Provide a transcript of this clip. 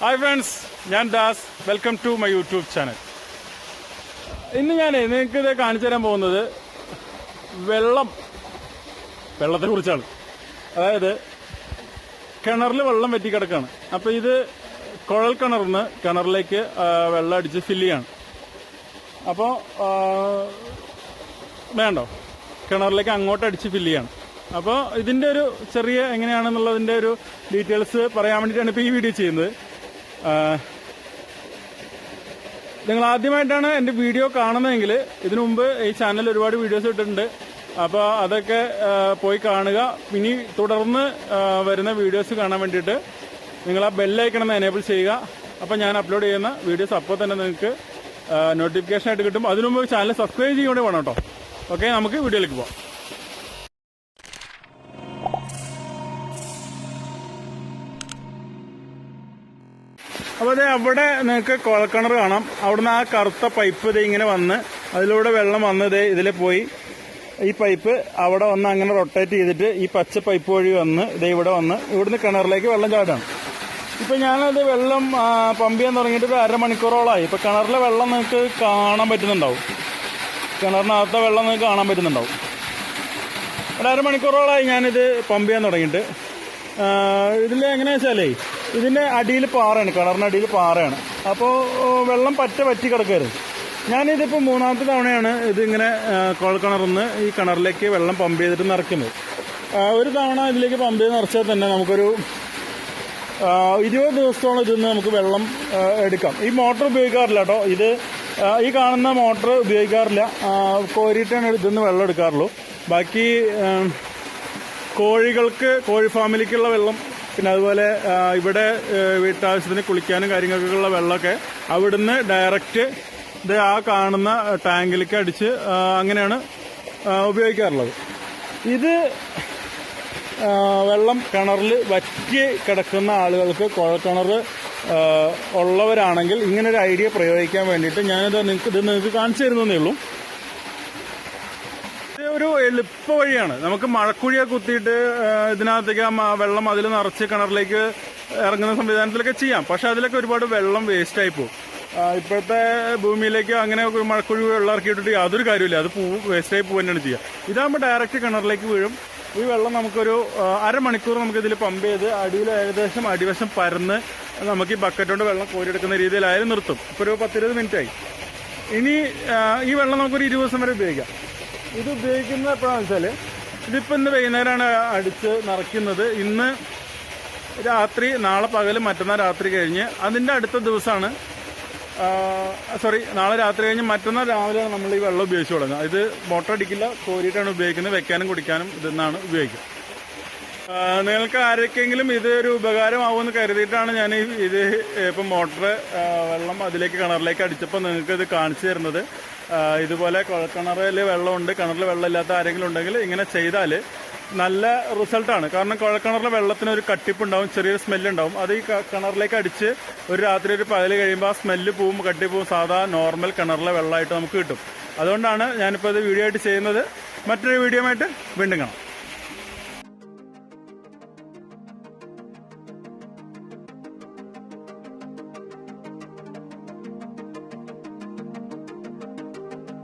Hi friends, ഞാൻ Das. Welcome to my YouTube channel. ഇന്ന് ഞാൻ നിങ്ങൾക്ക് ഇത് കാണിച്ചു തരാൻ പോകുന്നത് വെള്ളത്തെ കുറിച്ചാണ്. അതായത് കിണറിൽ വെള്ളം വറ്റിക്കിടക്കാണ്. അപ്പോൾ ഇത് കുഴൽ കിണറിലേക്ക് വെള്ളം അടിച്ച് ഫില്ല് ചെയ്യാണ്. അപ്പോൾ വേണ്ടോ, കിണറിലേക്ക് അങ്ങോട്ട് അടിച്ച് ഫില്ല് ചെയ്യാണ്. അപ്പോൾ ഇതിൻ്റെ ഒരു ചെറിയ എങ്ങനെയാണെന്നുള്ളതിൻ്റെ ഒരു ഡീറ്റെയിൽസ് പറയാൻ വേണ്ടിയിട്ടാണ് ഇപ്പോൾ ഈ വീഡിയോ ചെയ്യുന്നത്. നിങ്ങൾ ആദ്യമായിട്ടാണ് എൻ്റെ വീഡിയോ കാണുന്നതെങ്കിൽ ഇതിനു മുമ്പ് ഈ ചാനൽ ഒരുപാട് വീഡിയോസ് ഇട്ടിട്ടുണ്ട്. അപ്പോൾ അതൊക്കെ പോയി കാണുക. ഇനി തുടർന്ന് വരുന്ന വീഡിയോസ് കാണാൻ വേണ്ടിയിട്ട് നിങ്ങൾ ആ ബെല്ലൈക്കൺ ഒന്ന് എനേബിൾ ചെയ്യുക. അപ്പോൾ ഞാൻ അപ്ലോഡ് ചെയ്യുന്ന വീഡിയോസ് അപ്പോൾ തന്നെ നിങ്ങൾക്ക് നോട്ടിഫിക്കേഷൻ ആയിട്ട് കിട്ടും. അതിനു മുമ്പ് ചാനൽ സബ്സ്ക്രൈബ് ചെയ്യുകയും വേണം കേട്ടോ. ഓക്കെ, നമുക്ക് വീഡിയോയിലേക്ക് പോവാം. അപ്പോൾ അവിടെ നിങ്ങൾക്ക് കുഴൽക്കിണർ കാണാം. അവിടുന്ന് ആ കറുത്ത പൈപ്പ് ഇത് ഇങ്ങനെ വന്ന് അതിലൂടെ വെള്ളം വന്നത് ഇതിൽ പോയി ഈ പൈപ്പ് അവിടെ വന്ന് അങ്ങനെ റൊട്ടേറ്റ് ചെയ്തിട്ട് ഈ പച്ച പൈപ്പ് വഴി വന്ന് ഇത് ഇവിടെ വന്ന് ഇവിടുന്ന് കിണറിലേക്ക് വെള്ളം ചാടാണ്. ഇപ്പം ഞാനത് വെള്ളം പമ്പ് ചെയ്യാൻ തുടങ്ങിയിട്ട് ഒരു അരമണിക്കൂറോളമായി. ഇപ്പം കിണറിലെ വെള്ളം നിങ്ങൾക്ക് കാണാൻ പറ്റുന്നുണ്ടാവും. കിണറിനകത്തെ വെള്ളം നിങ്ങൾക്ക് കാണാൻ പറ്റുന്നുണ്ടാവും. ഒരു അരമണിക്കൂറോളമായി ഞാനിത് പമ്പ് ചെയ്യാൻ തുടങ്ങിയിട്ട്. ഇതിൽ എങ്ങനെയാണെന്ന് വെച്ചാലേ ഇതിൻ്റെ അടിയിൽ പാറയാണ്, കിണറിൻ്റെ അടിയിൽ പാറയാണ്. അപ്പോൾ വെള്ളം വറ്റി കിടക്കരുത്. ഞാനിതിപ്പോൾ മൂന്നാമത്തെ തവണയാണ് ഇതിങ്ങനെ കുഴൽക്കിണറിന്ന് ഈ കിണറിലേക്ക് വെള്ളം പമ്പ് ചെയ്തിട്ട് നിറയ്ക്കുന്നത്. ഒരു തവണ ഇതിലേക്ക് പമ്പ് ചെയ്ത് നിറച്ചാൽ തന്നെ നമുക്കൊരു 20 ദിവസത്തോളം ഇതിന്ന് നമുക്ക് വെള്ളം എടുക്കാം. ഈ മോട്ടർ ഉപയോഗിക്കാറില്ല കേട്ടോ. ഇത് ഈ കാണുന്ന മോട്ടർ ഉപയോഗിക്കാറില്ല. കോരിയിട്ടാണ് ഇതിന്ന് വെള്ളം എടുക്കാറുള്ളൂ. ബാക്കി കോഴി ഫാമിലിക്കുള്ള വെള്ളം, പിന്നെ അതുപോലെ ഇവിടെ വീട്ടാവശ്യത്തിന് കുളിക്കാനും കാര്യങ്ങൾക്കുള്ള വെള്ളമൊക്കെ അവിടുന്ന് ഡയറക്റ്റ് ഇത് ആ കാണുന്ന ടാങ്കിലേക്ക് അടിച്ച് അങ്ങനെയാണ് ഉപയോഗിക്കാറുള്ളത്. ഇത് വെള്ളം കിണറിൽ വറ്റി കിടക്കുന്ന ആളുകൾക്ക്, കുഴൽക്കിണർ ഉള്ളവരാണെങ്കിൽ ഇങ്ങനൊരു ഐഡിയ പ്രയോഗിക്കാൻ വേണ്ടിയിട്ട് ഞാനിത് നിങ്ങൾക്ക് കാണിച്ചു തരുന്നതേ ഉള്ളൂ. ഒരു എളുപ്പ വഴിയാണ്. നമുക്ക് മഴക്കുഴിയൊക്കെ കുത്തിയിട്ട് ഇതിനകത്തേക്ക് വെള്ളം അതിൽ നിറച്ച് കിണറിലേക്ക് ഇറങ്ങുന്ന സംവിധാനത്തിലൊക്കെ ചെയ്യാം. പക്ഷെ അതിലൊക്കെ ഒരുപാട് വെള്ളം വേസ്റ്റായി പോകും. ഇപ്പോഴത്തെ ഭൂമിയിലേക്ക് അങ്ങനെ മഴക്കുഴി വെള്ളം ഇറക്കിയിട്ടിട്ട് യാതൊരു കാര്യമില്ല. അത് വേസ്റ്റായി പോകുക തന്നെയാണ് ചെയ്യുക. ഇതാകുമ്പോൾ ഡയറക്റ്റ് കിണറിലേക്ക് വീഴും. ഈ വെള്ളം നമുക്കൊരു അരമണിക്കൂർ നമുക്കിതിൽ പമ്പ് ചെയ്ത് അടിയിൽ ഏകദേശം അടിവശം പരന്ന് നമുക്ക് ഈ ബക്കറ്റ് കൊണ്ട് വെള്ളം കോരിയെടുക്കുന്ന രീതിയിലായാലും നിർത്തും. ഇപ്പോൾ ഒരു 10-20 മിനിറ്റായി. ഇനി ഈ വെള്ളം നമുക്കൊരു 20 ദിവസം വരെ ഉപയോഗിക്കാം. ഇത് ഉപയോഗിക്കുന്നത് എപ്പോഴാണെന്ന് വെച്ചാൽ ഇതിപ്പോൾ ഇന്ന് വൈകുന്നേരമാണ് അടിച്ച് നിറയ്ക്കുന്നത്. ഇന്ന് രാത്രി, നാളെ പകൽ, മറ്റന്നാൾ രാത്രി കഴിഞ്ഞ് അതിൻ്റെ അടുത്ത ദിവസമാണ് നാളെ രാത്രി കഴിഞ്ഞ് മറ്റന്നാൾ രാവിലെയാണ് നമ്മൾ ഈ വെള്ളം ഉപയോഗിച്ച് തുടങ്ങുക. ഇത് മോട്ടർ അടിക്കില്ല, കോരിയിട്ടാണ് ഉപയോഗിക്കുന്നത്. വെക്കാനും കുടിക്കാനും ഇതെന്നാണ് ഉപയോഗിക്കുക. നിങ്ങൾക്ക് ആരൊക്കെങ്കിലും ഇത് ഒരു ഉപകാരമാവുമെന്ന് കരുതിയിട്ടാണ് ഞാൻ ഇത് ഇപ്പം മോട്ടർ വെള്ളം അതിലേക്ക് കിണറിലേക്ക് അടിച്ചപ്പോൾ നിങ്ങൾക്ക് ഇത് കാണിച്ചു തരുന്നത്. ഇതുപോലെ കുഴൽക്കിണറിൽ വെള്ളമുണ്ട്, കിണറിൽ വെള്ളമില്ലാത്ത ആരെങ്കിലും ഉണ്ടെങ്കിൽ ഇങ്ങനെ ചെയ്താൽ നല്ല റിസൾട്ടാണ്. കാരണം കുഴൽക്കിണറിലെ വെള്ളത്തിന് ഒരു കട്ടിപ്പുണ്ടാവും, ചെറിയൊരു സ്മെല്ലുണ്ടാവും. അത് ഈ കിണറിലേക്ക് അടിച്ച് ഒരു രാത്രി ഒരു പകൽ കഴിയുമ്പോൾ ആ സ്മെല്ല് പോവും, കട്ടിപ്പോവും. സാധാ നോർമൽ കിണറിലെ വെള്ളമായിട്ട് നമുക്ക് കിട്ടും. അതുകൊണ്ടാണ് ഞാനിപ്പോൾ ഇത് വീഡിയോ ആയിട്ട് ചെയ്യുന്നത്. മറ്റൊരു വീഡിയോ ആയിട്ട് വീണ്ടും കാണാം.